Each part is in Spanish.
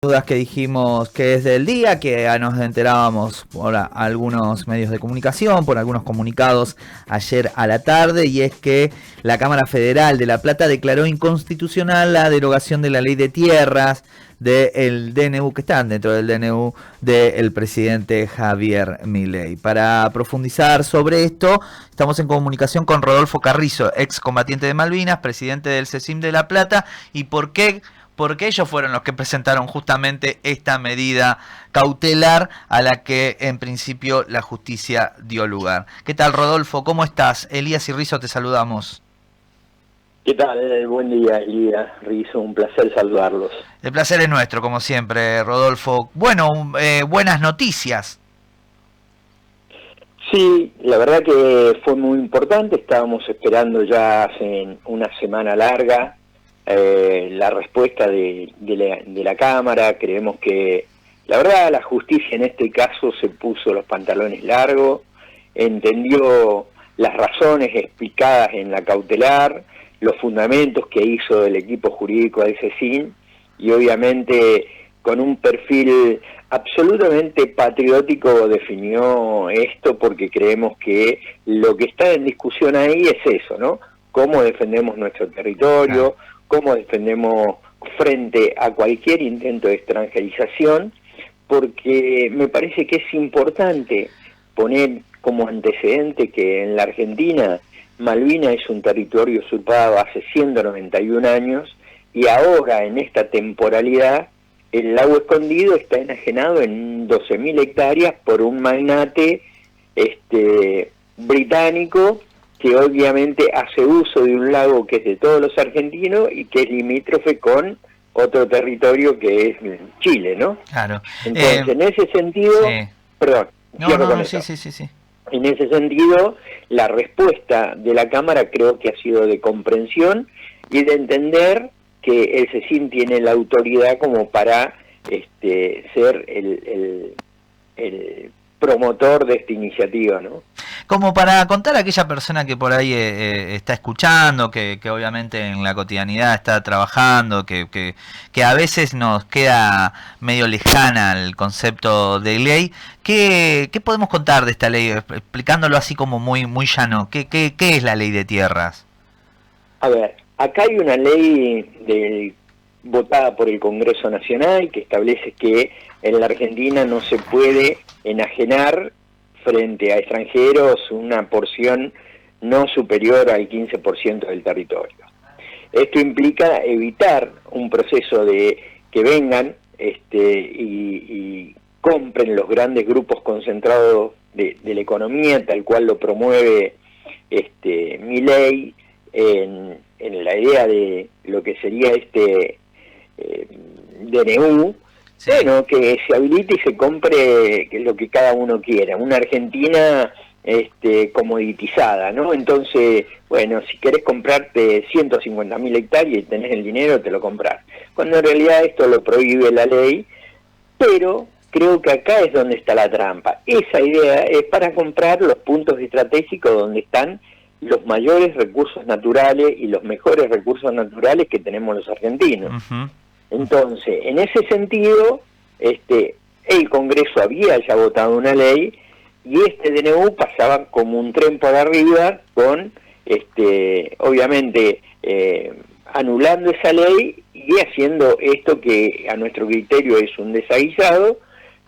Dudas que dijimos que es del día, que nos enterábamos por algunos medios de comunicación, por algunos comunicados ayer a la tarde, y es que la Cámara Federal de La Plata declaró inconstitucional la derogación de la ley de tierras del DNU, que están dentro del DNU del presidente Javier Milei. Para profundizar sobre esto, estamos en comunicación con Rodolfo Carrizo, excombatiente de Malvinas, presidente del CECIM de La Plata, y porque ellos fueron los que presentaron justamente esta medida cautelar a la que en principio la justicia dio lugar. ¿Qué tal, Rodolfo? ¿Cómo estás? Elías y Rizo te saludamos. ¿Qué tal? Buen día, Elías, Rizo, un placer saludarlos. El placer es nuestro, como siempre, Rodolfo. Bueno, buenas noticias. Sí, la verdad que fue muy importante, estábamos esperando ya hace una semana larga la respuesta de la Cámara. Creemos que, la verdad, la justicia en este caso se puso los pantalones largos, entendió las razones explicadas en la cautelar, los fundamentos que hizo el equipo jurídico del CECIM, y obviamente con un perfil absolutamente patriótico definió esto, porque creemos que lo que está en discusión ahí es eso, ¿no? Cómo defendemos nuestro territorio, cómo defendemos frente a cualquier intento de extranjerización, porque me parece que es importante poner como antecedente que en la Argentina Malvinas es un territorio usurpado hace 191 años, y ahora en esta temporalidad el lago Escondido está enajenado en 12.000 hectáreas por un magnate británico, que obviamente hace uso de un lago que es de todos los argentinos y que es limítrofe con otro territorio que es Chile, ¿no? Claro. Entonces, en ese sentido, sí. Perdón, Sí. En ese sentido, la respuesta de la Cámara creo que ha sido de comprensión y de entender que el CECIM tiene la autoridad como para ser el promotor de esta iniciativa, ¿no? Como para contar a aquella persona que por ahí está escuchando, que obviamente en la cotidianidad está trabajando, que a veces nos queda medio lejana el concepto de ley, ¿qué podemos contar de esta ley? Explicándolo así como muy llano, ¿qué es la ley de tierras? A ver, acá hay una ley votada por el Congreso Nacional que establece que en la Argentina no se puede enajenar frente a extranjeros una porción no superior al 15% del territorio. Esto implica evitar un proceso de que vengan y compren los grandes grupos concentrados de la economía, tal cual lo promueve Milei en la idea de lo que sería DNU. Sí. Bueno, que se habilite y se compre lo que cada uno quiera. Una Argentina comoditizada, ¿no? Entonces, bueno, si querés comprarte 150.000 hectáreas y tenés el dinero, te lo compras. Cuando en realidad esto lo prohíbe la ley, pero creo que acá es donde está la trampa. Esa idea es para comprar los puntos estratégicos donde están los mayores recursos naturales y los mejores recursos naturales que tenemos los argentinos. Uh-huh. Entonces, en ese sentido, el Congreso había ya votado una ley y DNU pasaba como un tren por arriba con, obviamente, anulando esa ley y haciendo esto que a nuestro criterio es un desaguisado,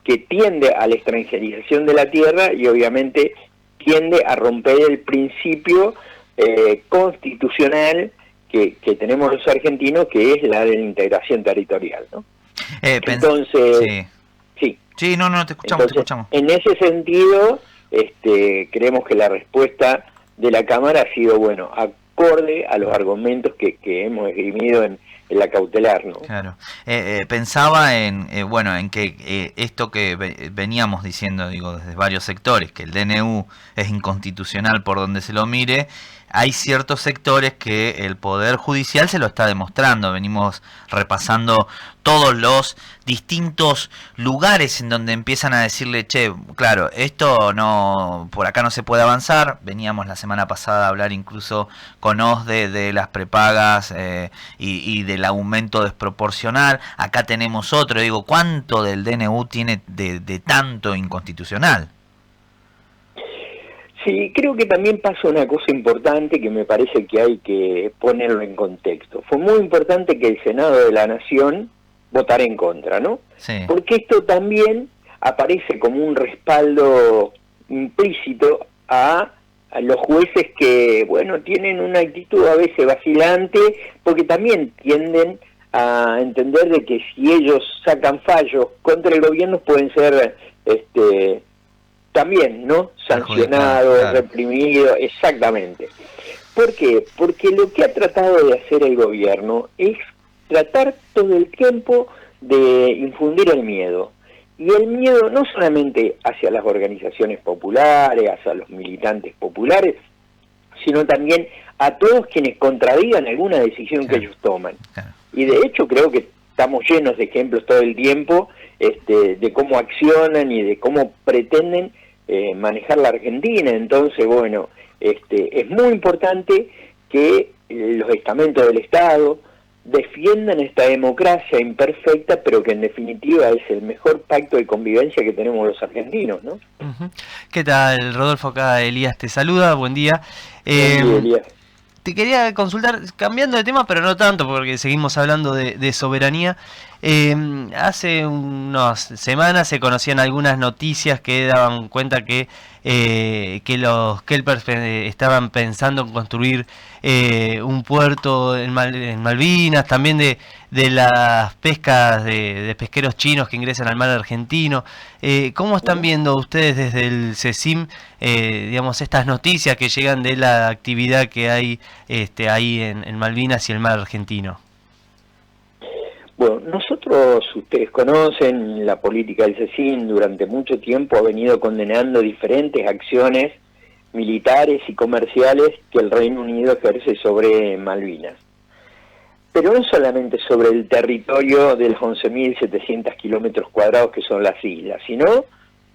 que tiende a la extranjerización de la tierra y obviamente tiende a romper el principio constitucional que tenemos los argentinos, que es la de la integración territorial, ¿no? Entonces, sí, no, te escuchamos, entonces, en ese sentido, creemos que la respuesta de la Cámara ha sido, bueno, acorde a los argumentos que hemos esgrimido en la cautelar, ¿no? Claro. Pensaba en que esto que veníamos diciendo, digo, desde varios sectores, que el DNU es inconstitucional por donde se lo mire, hay ciertos sectores que el Poder Judicial se lo está demostrando. Venimos repasando todos los distintos lugares en donde empiezan a decirle, che, claro, esto no, por acá no se puede avanzar. Veníamos la semana pasada a hablar incluso con OSDE de las prepagas y del aumento desproporcional. Acá tenemos otro, digo, ¿cuánto del DNU tiene de tanto inconstitucional? Sí, creo que también pasa una cosa importante que me parece que hay que ponerlo en contexto. Fue muy importante que el Senado de la Nación votara en contra, ¿no? Sí. Porque esto también aparece como un respaldo implícito a los jueces que, bueno, tienen una actitud a veces vacilante, porque también tienden a entender de que si ellos sacan fallos contra el gobierno pueden ser también, ¿no? Sancionado, claro, reprimido, exactamente. ¿Por qué? Porque lo que ha tratado de hacer el gobierno es tratar todo el tiempo de infundir el miedo. Y el miedo no solamente hacia las organizaciones populares, hacia los militantes populares, sino también a todos quienes contradigan alguna decisión, claro, que ellos toman. Claro. Y de hecho creo que estamos llenos de ejemplos todo el tiempo de cómo accionan y de cómo pretenden manejar la Argentina. Entonces, bueno, es muy importante que los estamentos del Estado defiendan esta democracia imperfecta, pero que en definitiva es el mejor pacto de convivencia que tenemos los argentinos, ¿no? ¿Qué tal, Rodolfo? Acá Elías te saluda, buen día. Buen día, Elías. Te quería consultar, cambiando de tema, pero no tanto, porque seguimos hablando de soberanía. Hace unas semanas se conocían algunas noticias que daban cuenta que los Kelpers estaban pensando en construir un puerto en Malvinas, también de las pescas de pesqueros chinos que ingresan al mar argentino. ¿Cómo están viendo ustedes desde el CECIM, digamos, estas noticias que llegan de la actividad que hay ahí en Malvinas y el mar argentino? Bueno, nosotros, ustedes conocen, la política del CECIM durante mucho tiempo ha venido condenando diferentes acciones militares y comerciales que el Reino Unido ejerce sobre Malvinas. Pero no solamente sobre el territorio de los 11.700 kilómetros cuadrados que son las islas, sino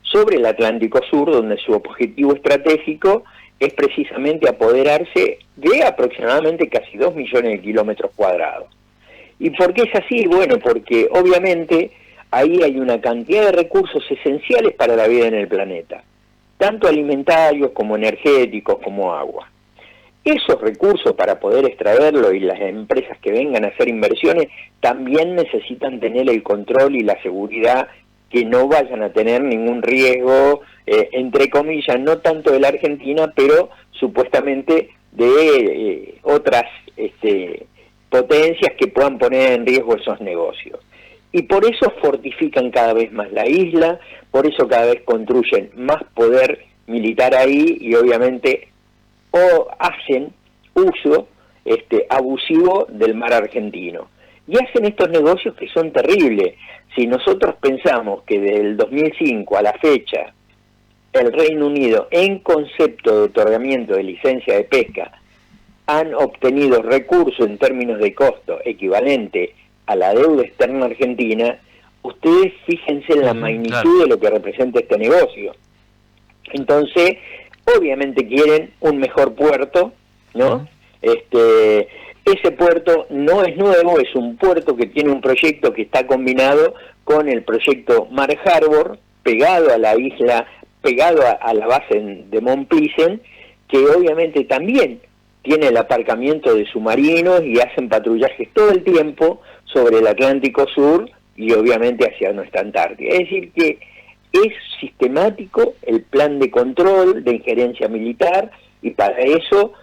sobre el Atlántico Sur, donde su objetivo estratégico es precisamente apoderarse de aproximadamente casi 2 millones de kilómetros cuadrados. ¿Y por qué es así? Bueno, porque obviamente ahí hay una cantidad de recursos esenciales para la vida en el planeta, tanto alimentarios como energéticos como agua. Esos recursos, para poder extraerlo, y las empresas que vengan a hacer inversiones también necesitan tener el control y la seguridad que no vayan a tener ningún riesgo, entre comillas, no tanto de la Argentina, pero supuestamente de otras potencias que puedan poner en riesgo esos negocios. Y por eso fortifican cada vez más la isla, por eso cada vez construyen más poder militar ahí y obviamente hacen uso abusivo del mar argentino. Y hacen estos negocios que son terribles. Si nosotros pensamos que del 2005 a la fecha el Reino Unido, en concepto de otorgamiento de licencia de pesca, han obtenido recursos en términos de costo equivalente a la deuda externa argentina, ustedes fíjense en la magnitud, claro, de lo que representa este negocio. Entonces, obviamente quieren un mejor puerto, ¿no? Ese puerto no es nuevo, es un puerto que tiene un proyecto que está combinado con el proyecto Mar Harbor, pegado a la isla, pegado a la base de Mont Pleasant, que obviamente también tiene el aparcamiento de submarinos y hacen patrullajes todo el tiempo sobre el Atlántico Sur y obviamente hacia nuestra Antártida. Es decir que es sistemático el plan de control, de injerencia militar, y para eso,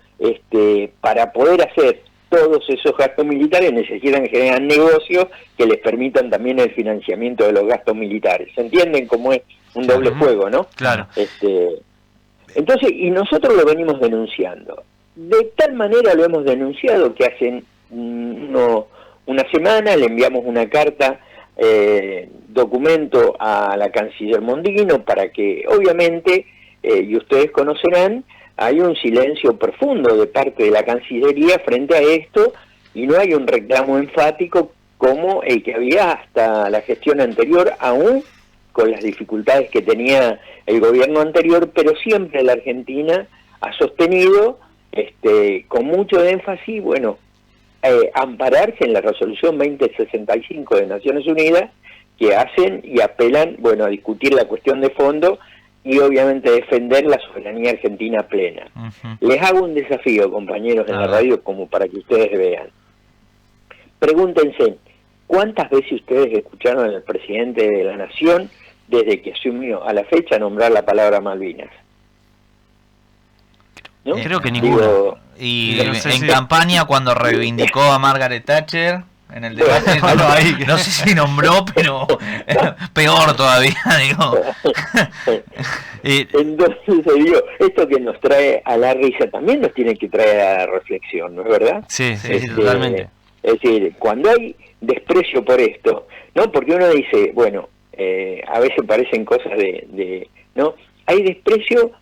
para poder hacer todos esos gastos militares necesitan generar negocios que les permitan también el financiamiento de los gastos militares. ¿Se entienden cómo es un doble juego, no? Claro. Entonces, y nosotros lo venimos denunciando. De tal manera lo hemos denunciado que hace una semana le enviamos una carta, documento a la canciller Mondino para que, obviamente, y ustedes conocerán, hay un silencio profundo de parte de la Cancillería frente a esto, y no hay un reclamo enfático como el que había hasta la gestión anterior, aún con las dificultades que tenía el gobierno anterior, pero siempre la Argentina ha sostenido con mucho énfasis, bueno, ampararse en la resolución 2065 de Naciones Unidas, que hacen y apelan, bueno, a discutir la cuestión de fondo y obviamente defender la soberanía argentina plena. Les hago un desafío, compañeros en la radio, como para que ustedes vean. Pregúntense, ¿cuántas veces ustedes escucharon al presidente de la Nación, desde que asumió a la fecha, nombrar la palabra Malvinas? ¿No? Creo que ninguno. Y en campaña, cuando reivindicó a Margaret Thatcher en el debate, no sé si nombró, pero peor todavía, digo. Entonces, digo, esto que nos trae a la risa también nos tiene que traer a la reflexión, ¿no es verdad? Sí, totalmente. Es decir, cuando hay desprecio por esto, ¿no? Porque uno dice, bueno, a veces parecen cosas ¿no? Hay desprecio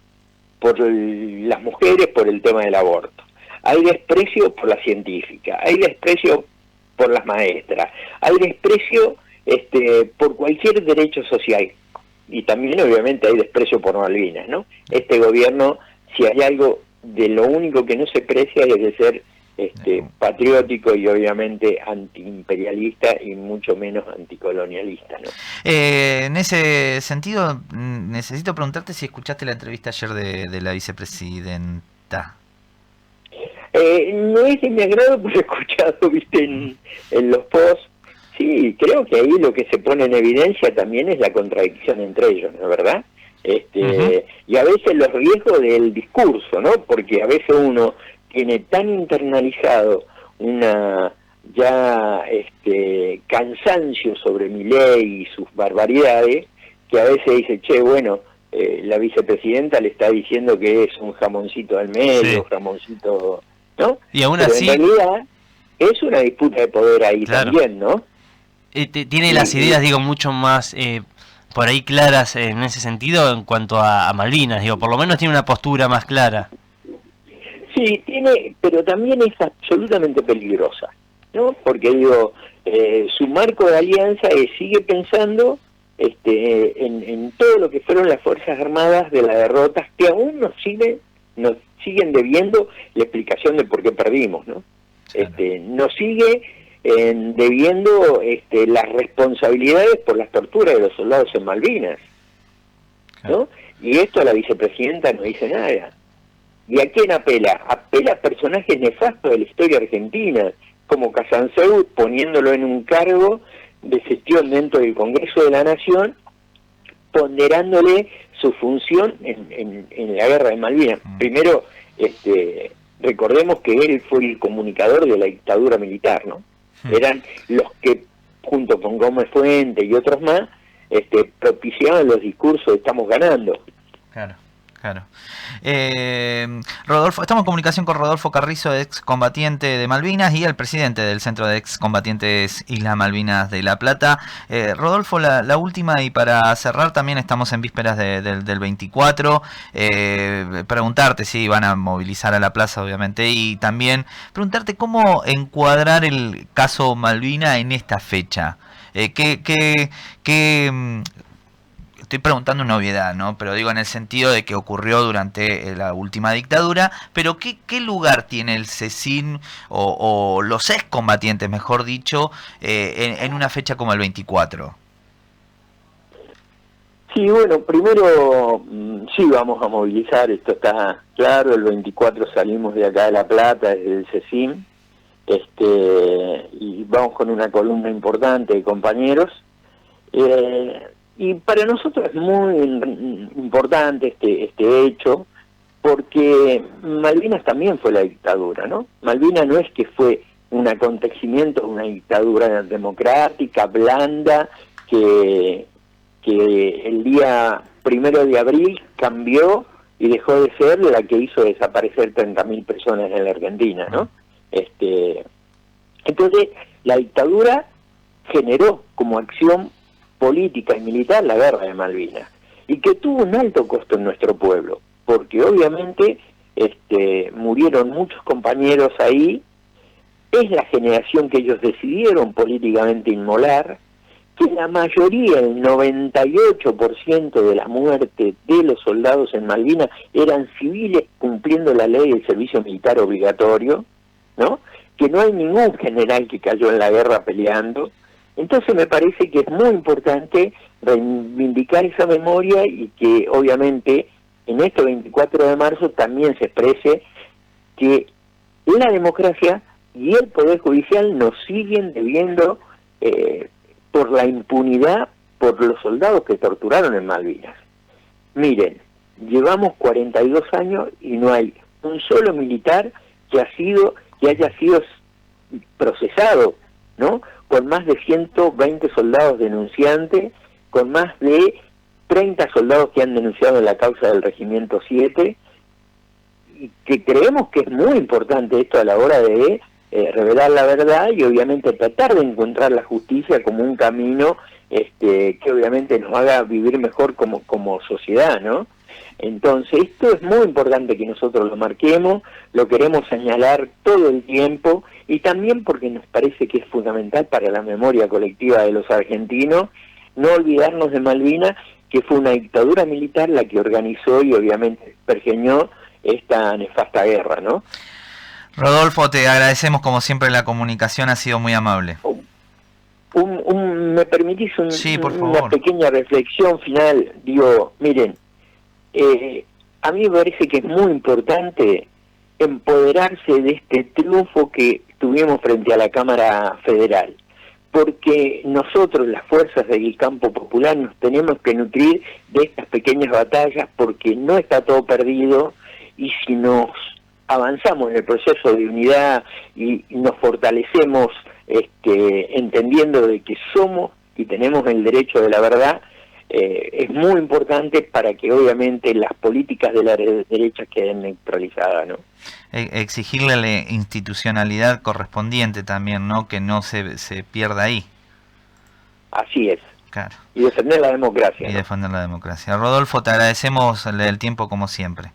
por las mujeres por el tema del aborto, hay desprecio por la científica, hay desprecio por las maestras, hay desprecio por cualquier derecho social, y también obviamente hay desprecio por Malvinas, ¿no? Este gobierno, si hay algo de lo único que no se precia, es de ser patriótico y obviamente antiimperialista y mucho menos anticolonialista, ¿no? En ese sentido, necesito preguntarte si escuchaste la entrevista ayer de la vicepresidenta. No es de mi agrado, pero he escuchado, viste, en los posts. Sí, creo que ahí lo que se pone en evidencia también es la contradicción entre ellos, ¿no es verdad? Y a veces los riesgos del discurso, ¿no? Porque a veces uno tiene tan internalizado una cansancio sobre Milei y sus barbaridades, que a veces dice, che, bueno, la vicepresidenta le está diciendo que es un jamoncito al medio, jamoncito, ¿no? Y aún pero así, en realidad es una disputa de poder ahí también, ¿no? Tiene las ideas, digo, mucho más por ahí claras en ese sentido en cuanto a Malvinas, digo, por lo menos tiene una postura más clara. Sí, tiene, pero también es absolutamente peligrosa, ¿no? Porque digo, su marco de alianza sigue pensando en todo lo que fueron las Fuerzas Armadas de las derrotas, que aún nos siguen debiendo la explicación de por qué perdimos, ¿no? Claro. Nos sigue debiendo las responsabilidades por las torturas de los soldados en Malvinas, ¿no? Claro. Y esto a la vicepresidenta no dice nada. ¿Y a quién apela? Apela a personajes nefastos de la historia argentina, como Casanseu, poniéndolo en un cargo de gestión dentro del Congreso de la Nación, ponderándole su función en la guerra de Malvinas. Primero, recordemos que él fue el comunicador de la dictadura militar, ¿no? Eran los que, junto con Gómez Fuente y otros más, propiciaban los discursos de estamos ganando. Claro. Rodolfo, estamos en comunicación con Rodolfo Carrizo, excombatiente de Malvinas, y el presidente del Centro de Excombatientes Islas Malvinas de La Plata. Rodolfo, la última, y para cerrar, también estamos en vísperas del 24. Preguntarte si van a movilizar a la plaza, obviamente, y también preguntarte cómo encuadrar el caso Malvina en esta fecha. Estoy preguntando una obviedad, ¿no? Pero digo en el sentido de que ocurrió durante la última dictadura, pero ¿qué lugar tiene el CECIN o los excombatientes, mejor dicho, en una fecha como el 24? Sí, bueno, primero sí vamos a movilizar, esto está claro, el 24 salimos de acá de La Plata, desde el CECIN, y vamos con una columna importante de compañeros. Y para nosotros es muy importante este hecho, porque Malvinas también fue la dictadura, ¿no? Malvinas no es que fue un acontecimiento, una dictadura democrática, blanda, que el día 1 de abril cambió y dejó de ser la que hizo desaparecer 30.000 personas en la Argentina, ¿no? Entonces, la dictadura generó como acción política y militar la guerra de Malvinas, y que tuvo un alto costo en nuestro pueblo, porque obviamente murieron muchos compañeros ahí, es la generación que ellos decidieron políticamente inmolar, que la mayoría, el 98% de la muerte de los soldados en Malvinas eran civiles cumpliendo la ley del servicio militar obligatorio, ¿no? Que no hay ningún general que cayó en la guerra peleando. Entonces me parece que es muy importante reivindicar esa memoria y que obviamente en este 24 de marzo también se exprese que la democracia y el Poder Judicial nos siguen debiendo por la impunidad por los soldados que torturaron en Malvinas. Miren, llevamos 42 años y no hay un solo militar que haya sido procesado, ¿no? Con más de 120 soldados denunciantes, con más de 30 soldados que han denunciado en la causa del Regimiento 7, y que creemos que es muy importante esto a la hora de revelar la verdad y obviamente tratar de encontrar la justicia como un camino que obviamente nos haga vivir mejor como sociedad, ¿no? Entonces esto es muy importante que nosotros lo marquemos, lo queremos señalar todo el tiempo y también porque nos parece que es fundamental para la memoria colectiva de los argentinos no olvidarnos de Malvinas, que fue una dictadura militar la que organizó y obviamente pergeñó esta nefasta guerra, ¿no? Rodolfo, te agradecemos como siempre la comunicación, ha sido muy amable. ¿Me permitís sí, por una favor. pequeña reflexión final? Digo, miren, a mí me parece que es muy importante empoderarse de este triunfo que tuvimos frente a la Cámara Federal, porque nosotros, las fuerzas del campo popular, nos tenemos que nutrir de estas pequeñas batallas porque no está todo perdido y si nos avanzamos en el proceso de unidad y nos fortalecemos entendiendo de que somos y tenemos el derecho de la verdad, es muy importante para que obviamente las políticas de la derecha queden neutralizadas, ¿no? Exigirle la institucionalidad correspondiente también, ¿no? Que no se pierda ahí. Así es. Claro. Y defender la democracia. Y ¿no? defender la democracia. Rodolfo, te agradecemos el tiempo como siempre.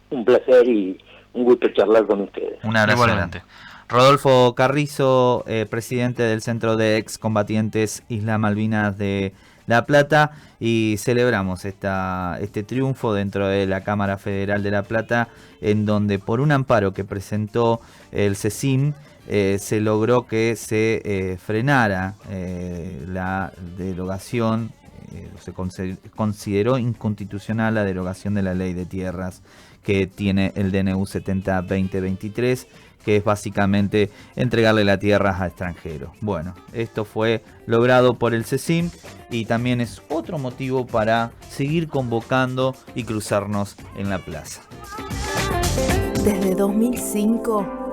Un placer y un gusto charlar con ustedes. Un abrazo grande. Rodolfo Carrizo, presidente del Centro de Excombatientes Islas Malvinas de La Plata, y celebramos este triunfo dentro de la Cámara Federal de La Plata, en donde por un amparo que presentó el CECIN se logró que se frenara la derogación, se consideró inconstitucional la derogación de la ley de tierras que tiene el DNU 70-2023, que es básicamente entregarle la tierra a extranjeros. Bueno, esto fue logrado por el CECIN y también es otro motivo para seguir convocando y cruzarnos en la plaza. Desde 2005,